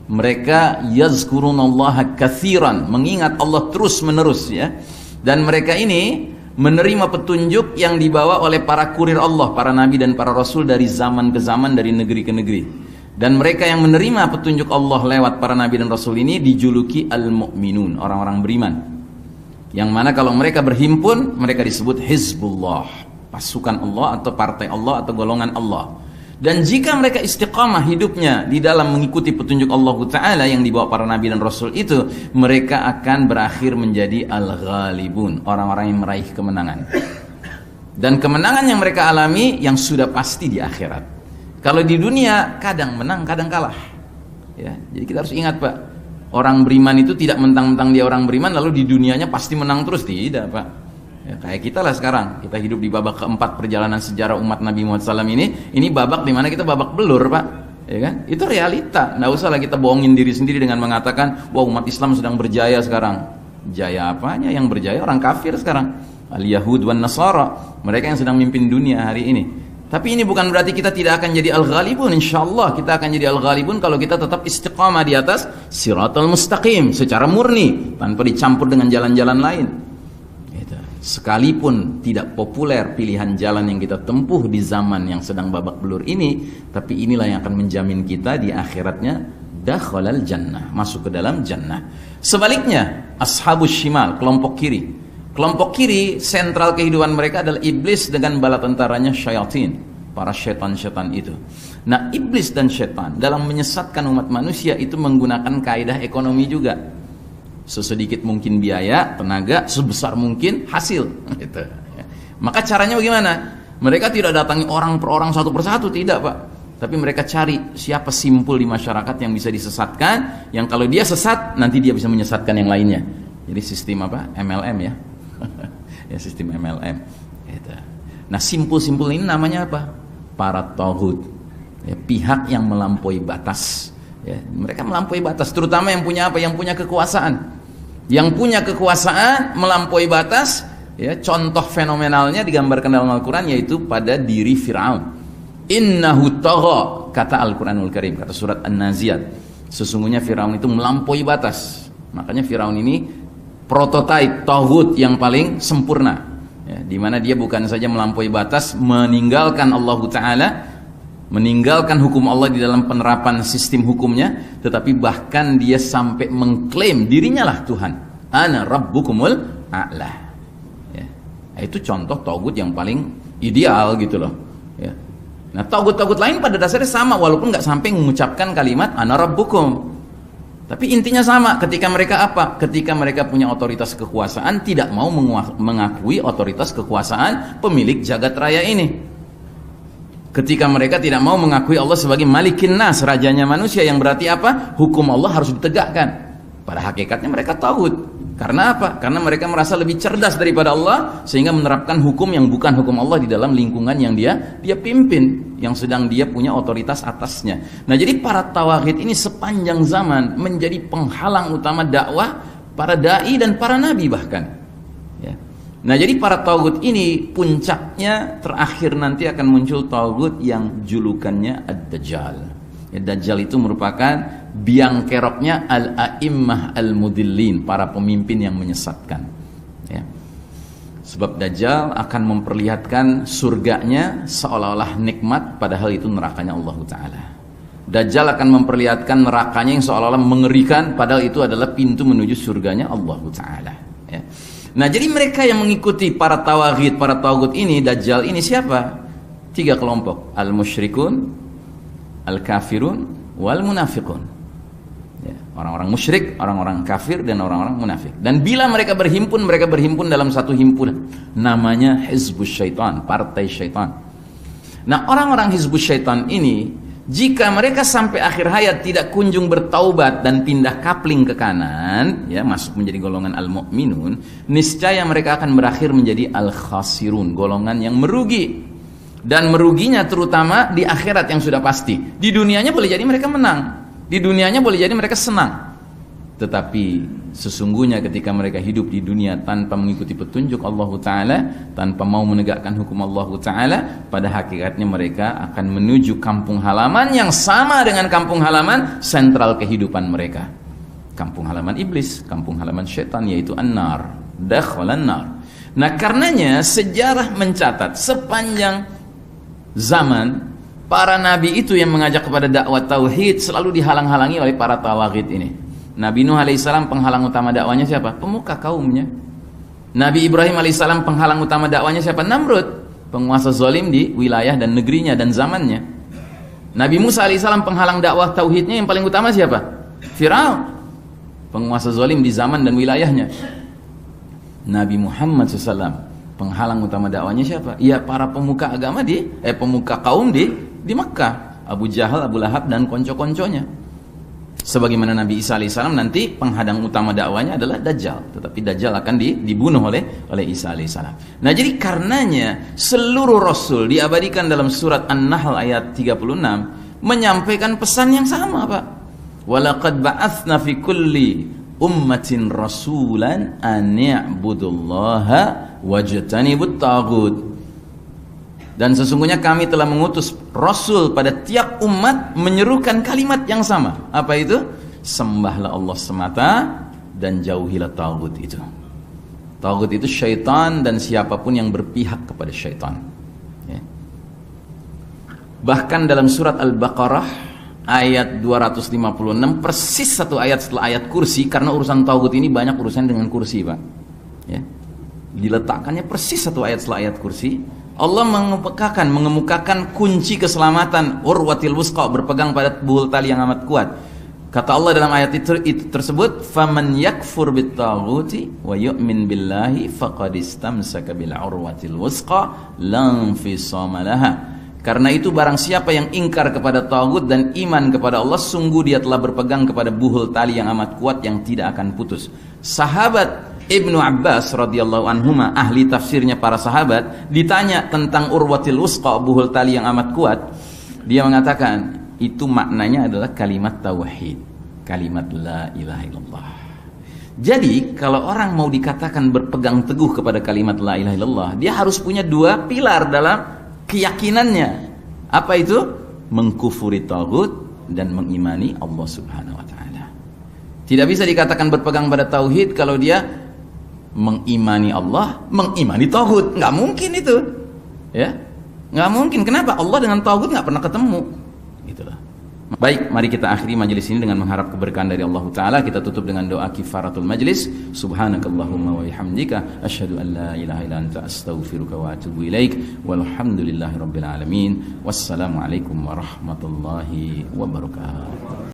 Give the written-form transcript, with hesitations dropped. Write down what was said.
Mereka yazkurunallaha katsiran, mengingat Allah terus menerus ya. Dan mereka ini menerima petunjuk yang dibawa oleh para kurir Allah, para nabi dan para rasul dari zaman ke zaman, dari negeri ke negeri. Dan mereka yang menerima petunjuk Allah lewat para nabi dan rasul ini dijuluki al-mu'minun, orang-orang beriman. Yang mana kalau mereka berhimpun, mereka disebut Hizbullah, pasukan Allah atau partai Allah atau golongan Allah. Dan jika mereka istiqamah hidupnya di dalam mengikuti petunjuk Allah Ta'ala yang dibawa para nabi dan rasul itu, mereka akan berakhir menjadi al-ghalibun, orang-orang yang meraih kemenangan. Dan kemenangan yang mereka alami yang sudah pasti di akhirat. Kalau di dunia kadang menang, kadang kalah ya. Jadi kita harus ingat Pak, orang beriman itu tidak mentang-mentang dia orang beriman lalu di dunianya pasti menang terus, tidak Pak ya. Kayak kita lah sekarang, kita hidup di babak keempat perjalanan sejarah umat Nabi Muhammad SAW ini babak dimana kita babak belur Pak ya kan? Itu realita, nggak usah lah kita bohongin diri sendiri dengan mengatakan wah umat Islam sedang berjaya sekarang. Jaya apanya? Yang berjaya orang kafir sekarang, al-Yahud wan Nasara, mereka yang sedang mimpin dunia hari ini. Tapi ini bukan berarti kita tidak akan jadi al-ghalibun. InsyaAllah kita akan jadi al-ghalibun kalau kita tetap istiqamah di atas siratal mustaqim secara murni, tanpa dicampur dengan jalan-jalan lain. Sekalipun tidak populer pilihan jalan yang kita tempuh di zaman yang sedang babak belur ini, tapi inilah yang akan menjamin kita di akhiratnya dakhalal jannah, masuk ke dalam jannah. Sebaliknya, ashabus shimal, kelompok kiri. Kelompok kiri, sentral kehidupan mereka adalah iblis dengan bala tentaranya syayatin, para syaitan-syaitan itu. Nah, iblis dan syaitan dalam menyesatkan umat manusia itu menggunakan kaidah ekonomi juga. Sesedikit mungkin biaya, tenaga, sebesar mungkin hasil gitu. Maka caranya bagaimana? Mereka tidak datangi orang per orang, satu persatu, tidak Pak. Tapi mereka cari siapa simpul di masyarakat yang bisa disesatkan, yang kalau dia sesat nanti dia bisa menyesatkan yang lainnya. Jadi sistem apa? MLM ya. Ya sistem MLM gitu. Nah simpul-simpul ini namanya apa? Para taghut ya, pihak yang melampaui batas ya. Mereka melampaui batas, terutama yang punya apa? Yang punya kekuasaan. Yang punya kekuasaan melampaui batas ya. Contoh fenomenalnya digambarkan dalam Al-Quran yaitu pada diri Fir'aun. Innahu tagha, kata Al-Quranul Karim, kata surat An-Naziat, sesungguhnya Fir'aun itu melampaui batas. Makanya Fir'aun ini prototipe taghut yang paling sempurna ya, dimana dia bukan saja melampaui batas, meninggalkan Allah Ta'ala, meninggalkan hukum Allah di dalam penerapan sistem hukumnya, tetapi bahkan dia sampai mengklaim dirinya lah Tuhan. Ana rabbukumul a'la ya. Itu contoh taghut yang paling ideal gitu loh ya. Nah taghut-taghut lain pada dasarnya sama, walaupun nggak sampai mengucapkan kalimat ana rabbukum, tapi intinya sama. Ketika mereka apa? Ketika mereka punya otoritas kekuasaan, tidak mau mengakui otoritas kekuasaan pemilik jagat raya ini. Ketika mereka tidak mau mengakui Allah sebagai Malikin Nas, rajanya manusia, yang berarti apa? Hukum Allah harus ditegakkan. Pada hakikatnya mereka taghut. Karena apa? Karena mereka merasa lebih cerdas daripada Allah, sehingga menerapkan hukum yang bukan hukum Allah di dalam lingkungan yang dia pimpin, yang sedang dia punya otoritas atasnya. Nah, jadi para tawaghit ini sepanjang zaman menjadi penghalang utama dakwah para dai dan para nabi bahkan. Ya. Nah, jadi para tawaghut ini puncaknya terakhir nanti akan muncul tawaghut yang julukannya Ad-Dajjal. Ya, Dajjal itu merupakan biang keroknya al-a'immah al-mudillin, para pemimpin yang menyesatkan ya. Sebab Dajjal akan memperlihatkan surganya seolah-olah nikmat, padahal itu nerakanya Allah Ta'ala. Dajjal akan memperlihatkan nerakanya yang seolah-olah mengerikan, padahal itu adalah pintu menuju surganya Allah Ta'ala ya. Nah jadi mereka yang mengikuti para tawaghit, para tawaghut ini, Dajjal ini siapa? 3 kelompok, al-musyrikun, al-kafirun, wal-munafiqun ya, orang-orang musyrik, orang-orang kafir, dan orang-orang munafik. Dan bila mereka berhimpun dalam satu himpunan, namanya Hizbus Syaitan, partai syaitan. Nah orang-orang Hizbus Syaitan ini, jika mereka sampai akhir hayat tidak kunjung bertaubat dan pindah kapling ke kanan ya, masuk menjadi golongan al-mu'minun, niscaya mereka akan berakhir menjadi al-khasirun, golongan yang merugi. Dan meruginya terutama di akhirat yang sudah pasti. Di dunianya boleh jadi mereka menang, di dunianya boleh jadi mereka senang, tetapi Sesungguhnya ketika mereka hidup di dunia tanpa mengikuti petunjuk Allah Ta'ala, tanpa mau menegakkan hukum Allah Ta'ala, pada hakikatnya mereka akan menuju kampung halaman yang sama dengan kampung halaman sentral kehidupan mereka. Kampung halaman iblis, kampung halaman syaitan, yaitu an-nar, dakhalan nar. Nah karenanya sejarah mencatat sepanjang zaman para nabi itu yang mengajak kepada dakwah tauhid selalu dihalang-halangi oleh para tawaghit ini. Nabi Nuh alaihissalam penghalang utama dakwanya siapa? Pemuka kaumnya. Nabi Ibrahim alaihissalam penghalang utama dakwanya siapa? Namrud, penguasa zalim di wilayah dan negerinya dan zamannya. Nabi Musa alaihissalam penghalang dakwah tauhidnya yang paling utama siapa? Firaun, penguasa zalim di zaman dan wilayahnya. Nabi Muhammad SAW penghalang utama dakwanya siapa? Ya para pemuka agama pemuka kaum di Mekah, Abu Jahal, Abu Lahab dan konco-konconya. Sebagaimana Nabi Isa alaihissalam nanti penghadang utama dakwanya adalah Dajjal, tetapi Dajjal akan dibunuh oleh Isa alaihissalam. Nah jadi karenanya seluruh Rasul diabadikan dalam surat An-Nahl ayat 36 menyampaikan pesan yang sama, Pak. Walaqad ba'atsna fi kulli ummatin rasulan an ya'budullaha wajtanibut taghut. Dan sesungguhnya kami telah mengutus Rasul pada tiap umat menyerukan kalimat yang sama. Apa itu? Sembahlah Allah semata dan jauhilah taghut itu. Taghut itu syaitan dan siapapun yang berpihak kepada syaitan. Ya. Bahkan dalam surat Al-Baqarah ayat 256, persis satu ayat setelah ayat kursi, karena urusan taghut ini banyak urusan dengan kursi, Pak. Ya. Diletakkannya persis satu ayat setelah ayat kursi. Allah mengemukakan kunci keselamatan urwatil wusqa, berpegang pada buhul tali yang amat kuat. Kata Allah dalam ayat itu tersebut, faman yakfur bittaghuti wa yu'min billahi faqad istamsaka bil urwatil wusqa lam fisama laha. Karena itu barang siapa yang ingkar kepada taghut dan iman kepada Allah, sungguh dia telah berpegang kepada buhul tali yang amat kuat yang tidak akan putus. Sahabat Ibnu Abbas radhiyallahu anhuma, ahli tafsirnya para sahabat, ditanya tentang urwatil wusqa, buhul tali yang amat kuat, dia mengatakan itu maknanya adalah kalimat tauhid, kalimat la ilaha illallah. Jadi kalau orang mau dikatakan berpegang teguh kepada kalimat la ilaha illallah, dia harus punya dua pilar dalam keyakinannya. Apa itu? Mengkufuri taghut dan mengimani Allah Subhanahu wa taala. Tidak bisa dikatakan berpegang pada tauhid kalau dia mengimani Allah, mengimani taghut. Nggak mungkin itu, ya, nggak mungkin. Kenapa? Allah dengan taghut nggak pernah ketemu, gitulah. Baik, mari kita akhiri majelis ini dengan mengharap keberkahan dari Allah Ta'ala. Kita tutup dengan doa kifaratul majlis. Subhanakallahumma wa bihamdika asyhadu an la ilaha illa anta astaghfiruka wa atubu ilaik. Walhamdulillahi rabbil alamin. Wassalamualaikum warahmatullahi wabarakatuh.